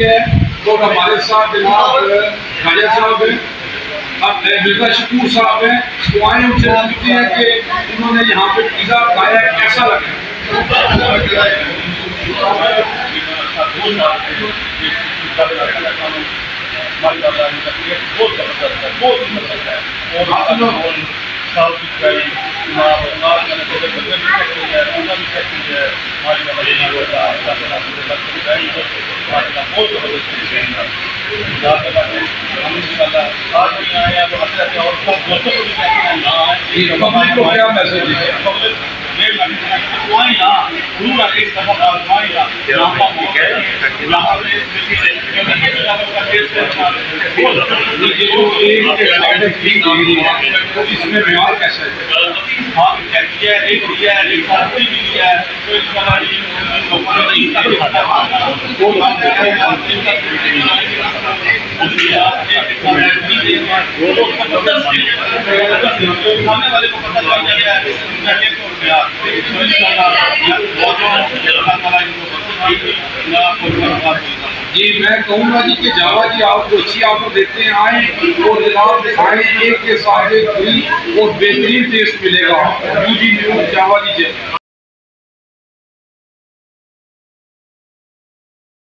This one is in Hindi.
है तो हमारे साथ जनाब राजा साहब हैं, अब मिर्जा शकूर साहब हैं, तो आए उनसे पूछते हैं कि उन्होंने यहाँ पे पिज़्ज़ा खाया कैसा लगा। साफ सुथराई क्या मैसेज है? इसमें व्यवहार कैसा है? सामने वाले को पता लग गया जी। मैं कहूँगा जी कि जावा जी आपको अच्छी ऑफर देते हैं, आए और जनाब खाएं, एक के साथ एक फ्री और बेहतरीन टेस्ट मिलेगा। न्यू जी न्यू जावा जी।